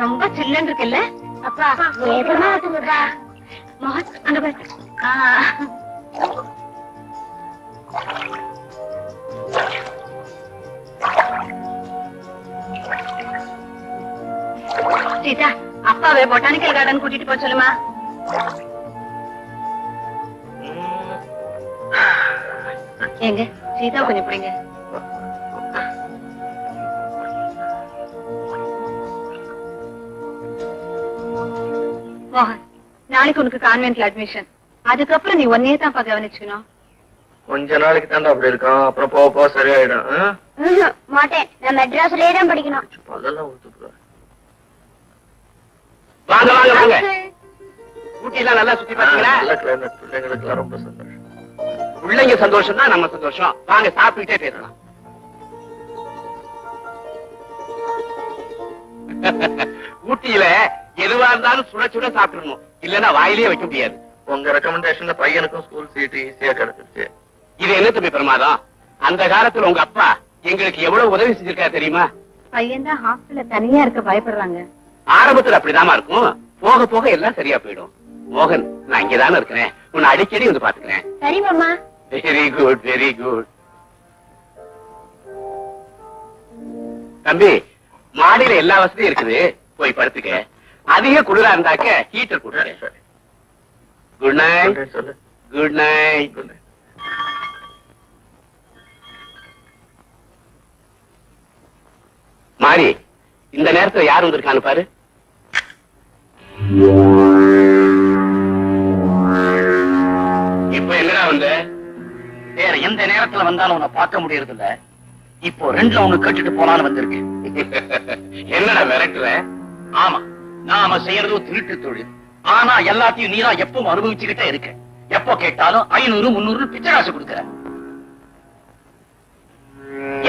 ரொம்ப சில்லுன்னு இருக்குல்ல அப்பா? வேகமா இருக்குப்பா. மோகன் அங்க பாரு. சீதா, அப்பாவை பொட்டானிக்கல் கார்டன் கூட்டிட்டு போக சொல்லுமா. ஏங்க சீதா கொஞ்சம் பிடிங்க. மோகன், நாளைக்கு உனக்கு கான்வென்ட்ல அட்மிஷன். அதுக்கப்புறம் நீ ஒன்னே தான் கவனிச்சுக்கணும். கொஞ்ச நாளைக்கு தாண்டா அப்படி இருக்கும், அப்புறம் போக போக சரியாயிடும். மாட்டேன், நான் மெட்ராஸ்லயே தான் படிக்கணும். அதெல்லாம் ஒத்துக்குறேன். வாங்க வாங்க வாங்க. ஊட்டி எல்லாம் நல்லா சுத்தி பாத்தீங்களா? பிள்ளைங்களுக்கு எல்லாம் ரொம்ப சந்தோஷம். பிள்ளைங்க சந்தோஷம் தான் நம்ம சந்தோஷம். வாங்க சாப்பிட்டுட்டே பேசலாம். ஊட்டியில எதுவா இருந்தாலும் சுட சுட சாப்பிடணும், இல்லன்னா வாயிலே வைக்க முடியாது. உங்க ரெக்கமெண்டேஷன்ல பையனுக்கும் ஸ்கூல் சீட் ஈஸியா கிடைச்சிருச்சு. இது என்ன தம்பி பிரமாதம்? அந்த காலத்துல உங்க அப்பா எங்களுக்கு எவ்வளவு உதவி செஞ்சிருக்காரு தெரியுமா? பையன் தான் ஹாஸ்டல்ல தனியா இருக்க பயப்படுறாங்க. ஆரம்பத்துல அப்படிதாமா இருக்கும், போக போக எல்லாம் சரியா போயிடும். மோகன், நான் இங்கதானே இருக்கிறேன், உன்னை அடிக்கடி வந்து பாத்துக்கிறேன். சரி மாமா. Very good very good. தம்பி, மாடியில எல்லா வசதியும் இருக்குது, போய் படுத்துக்க. அதிக குளிரா இருந்தாக்க ஹீட்டர் கொடுங்க. Good night. Good night. மாறி, இந்த நேரத்துல யார் வந்திருக்கான்னு பாரு. இப்ப என்னடா வந்த? வேற எந்த நேரத்துல வந்தாலும் உன்னை பார்க்க முடியறது இல்ல. இப்போ ரெண்டுல ஒண்ணு கேட்டுட்டு போனாலும் வந்திருக்கு. என்னடா மிரட்டுற? ஆமா, நாம செய்யறது திருட்டு தொழில். ஆனா எல்லாத்தையும் நீதான் எப்பவும் அனுபவிச்சுக்கிட்டே இருக்க. எப்போ கேட்டாலும் 500 300 பிச்சை காசு கொடுக்கற.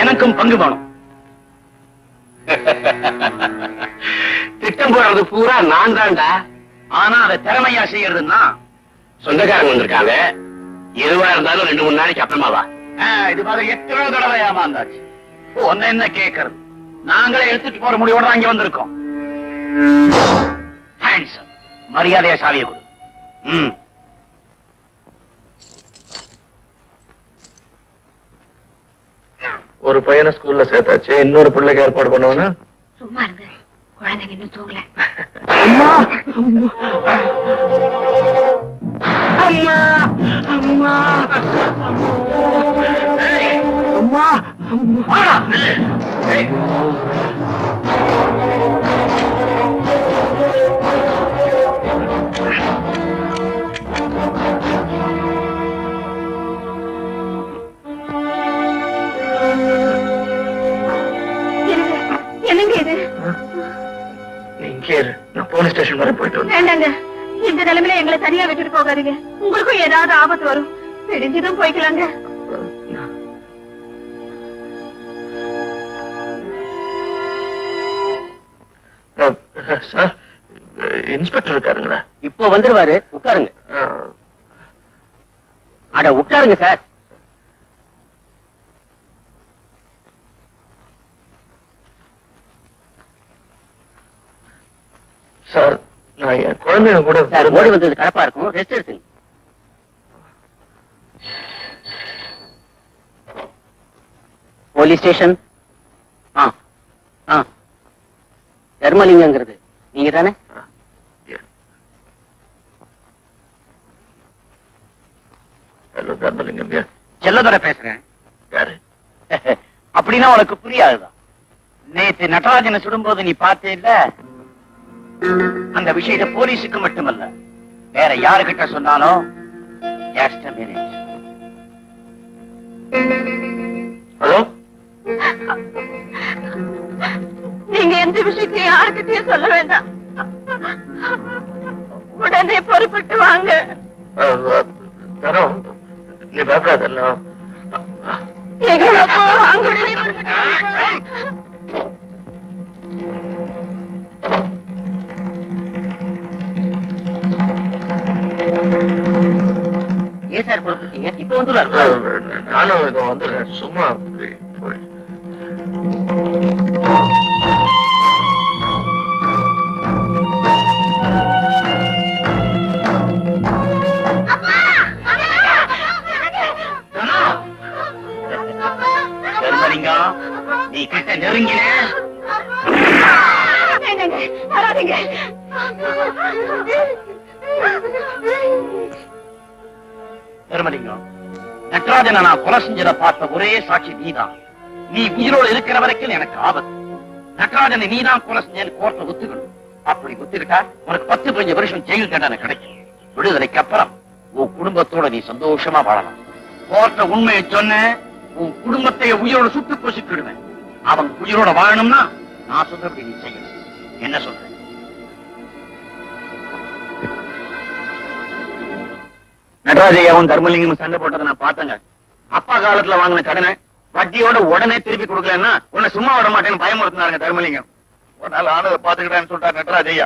எனக்கும் பங்கு வேணும். திட்டம் போடுறது பூரா நான் தான்டா. ஆனா அதை திறமையா செய்யறதுன்னா சொந்தக்காரங்க வந்திருக்காங்க. எதுவா இருந்தாலும் 2-3 நாளைக்கு அப்புறமா வா. இது மாதிரி எத்தனை தடவை ஏமாந்தாச்சு. ஒன்னு என்ன கேட்கறது? நாங்களே எடுத்துட்டு போற முடிவோட தான் இங்க வந்திருக்கோம். மரியாதையா சாவியை கொடு. ஒரு பையனை ஸ்கூல்ல சேர்த்தாச்சு, இன்னொரு பிள்ளைக்கு ஏற்பாடு பண்ணுவானா? சும்மா இருங்க, குழந்தைங்க இன்னும் தூங்கல. அம்மா அம்மா அம்மா அம்மா அம்மா. என்னங்க இது? நான் போலீஸ் ஸ்டேஷன் வரை போயிட்டு வந்தேன். வேண்டாங்க, இந்த நிலைமையில எங்களை தனியா விட்டுட்டு போகாதீங்க. உங்களுக்கும் ஏதாவது ஆபத்து வரும். தெரிஞ்சதும் போய்க்கலாங்க. Sir, inspector இருக்காருங்களா? இப்போ வந்துருவாரு, உட்காருங்க. அட உட்காருங்க சார். சார், நான் என் குழந்தைங்க கூட ஓடி வந்தது கலப்பா இருக்கும், ரெஸ்ட் எடுத்துங்க. Police station. தர்மலிங்கங்கிறது நீங்க தானே? ஹலோ, தர்மலிங்கம். செல்லதோட பேசுறேன். யாரு? அப்படின்னா உனக்கு புரியாதுதான். நேற்று நடராஜனை சுடும்போது நீ பார்த்தே இல்ல? அந்த விஷயத்தை போலீஸுக்கு மட்டுமல்ல, வேற யாருகிட்ட சொன்னாலும் ஹலோ, நீங்க எந்த விஷயத்தையும் யாருக்கிட்டையும் சொல்ல வேண்டாம். உடனே பொறுப்பட்டு வாங்க. தரோம், நீ பயப்படாதல்ல. ஏன் சார் இப்ப வந்து நானும் வந்துடுறேன். சும்மா நீ கிட்ட நெருங்கின என்னங்க வராதீங்க. தர்மலிங்கம், நடராஜனை நான் கொலை செஞ்சதை பார்த்த ஒரே சாட்சி நீதான். நீ உயிரோடு இருக்கிற வரைக்கும் எனக்கு ஆபத்து. நடராஜனை நீதான் கொலை செஞ்சேன்னு கோர்ட்ல ஒத்துக்கணும். அப்படி ஒத்துக்கிட்டா உனக்கு 10-15 வருஷம் ஜெயில் தண்டனை கிடைக்கும். விடுதலைக்கு அப்புறம் உன் குடும்பத்தோட நீ சந்தோஷமா வாழலாம். கோர்ட்ல உண்மையை சொன்ன உன் குடும்பத்தை உயிரோட சுட்டு பொசிக்கிடுவேன். அவன் உயிரோட வாழணும்னா நான் சொல்றபடி நீ செய்யணும். என்ன சொல்ற? நடராஜையாவும் தர்மலிங்கமும் சண்டை போட்டதை நான் பார்த்தேங்க. அப்பா காலத்துல வாங்கின கடனை வட்டியோட உடனே திருப்பி கொடுக்கலன்னா உன்னை சும்மா விட மாட்டேன்னு பயமுறுத்தினாருங்க தர்மலிங்கம். ஒரு நாள் ஆனதை பாத்துக்கிட்டேன்னு சொல்லிட்டாரு நடராஜையா.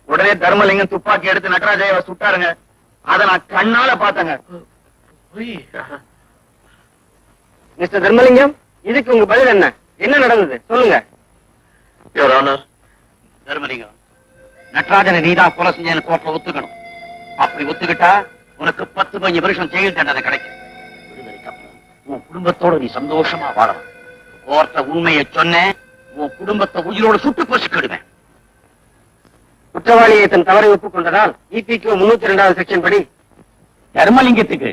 உடனே தர்மலிங்கம் துப்பாக்கி எடுத்து நடராஜையாவை சுட்டாருங்க. அதை நான் கண்ணால பார்த்தேங்க. மிஸ்டர் தர்மலிங்கம், இதுக்கு உங்க பதில் என்ன? என்ன நடந்தது சொல்லுங்க. யுவர் ஆனர், தர்மலிங்கம், நடராஜனை நீதான் கொலை செஞ்சேன்னு கோர்ட்ல ஒத்துக்கணும். அப்படி ஒத்துக்கிட்டா உனக்கு 10-15 வருஷம் ஜெயில் தண்டனை கிடைக்கும். விடுதலைக்கு அப்புறம் உன் குடும்பத்தோட நீ சந்தோஷமா வாழலாம். கோர்ட்ட உண்மையை சொன்ன உன் குடும்பத்தை உயிரோடு சுட்டு பொசிக்கிடுவேன். குற்றவாளியை தன் தவறை ஒப்புக்கொண்டதால் EPQ 302வது செக்ஷன் படி தர்மலிங்கத்துக்கு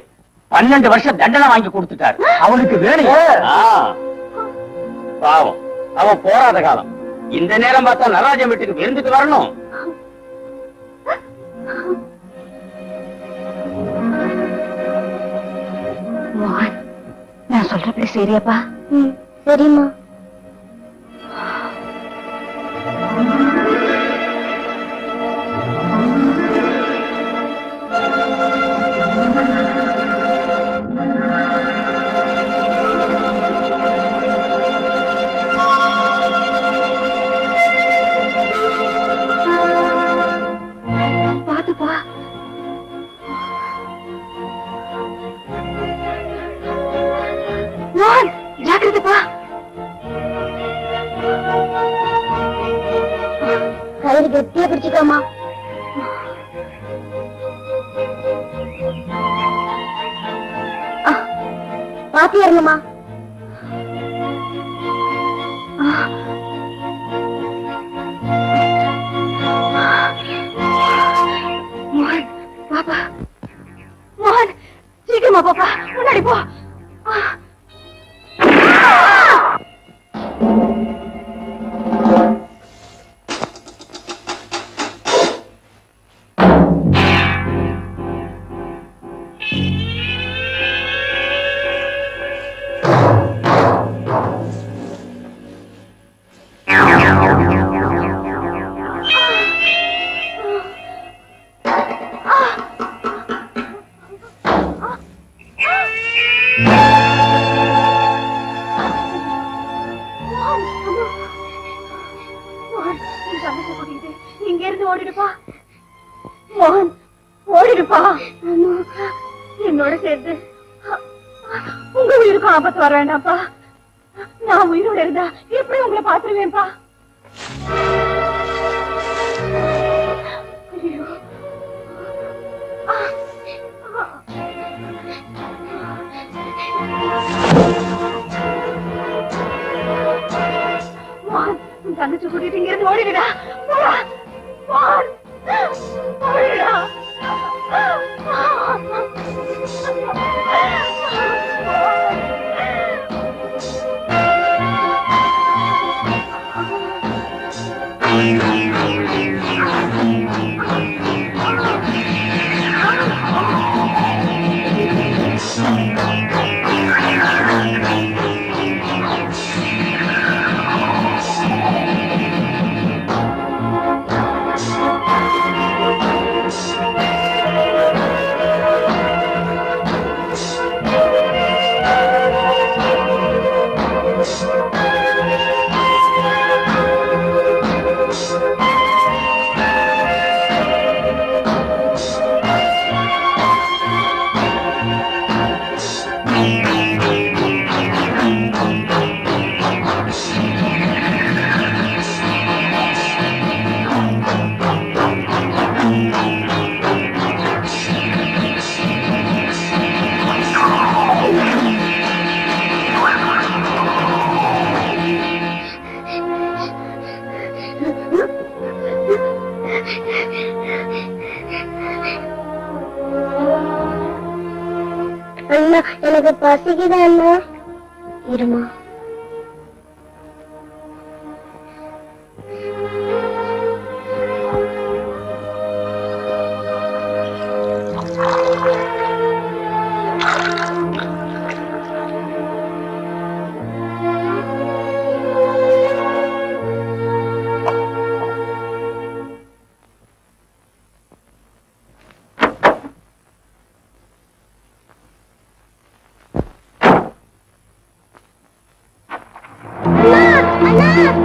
12 வருஷம் தண்டனை வாங்கி கொடுத்துட்டாரு. அவனுக்கு வேணும். பாவம், அவன் போராத காலம். இந்த நேரம் பார்த்தா நடராஜன் வீட்டுக்கு விருந்துக்கு வரணும். மோகன், நான் சொல்றபடி சரியாப்பா? சரிம்மா. பாத்துப்பா. மோகன், ஜாக்கிரதைப்பா. கயிறு கெட்டியா பிடிச்சுக்கோமா. பாத்து இறங்குமா. மோகன், பாப்பா. மோகன், சீக்கிரமா பாப்பா, முன்னாடி போ. இங்க இருந்து ஓடிடுப்பா. மோகன், ஓடிடுப்பா. என்னோட சேர்ந்து உங்க உயிருக்கும் ஆபத்து வர வேண்டாம்ப்பா. நான் உயிரோட இருந்தா எப்படி உங்களை பாத்துருவேன்ப்பா. ஐயோ. மோகன், உன் தங்கச்சி கூட்டிட்டு இங்க இருந்து ஓடிடுடா. போடா. மோகன், ஓடிடுடா. பசிக்குதா அண்ணா? இருமா. அண்ணா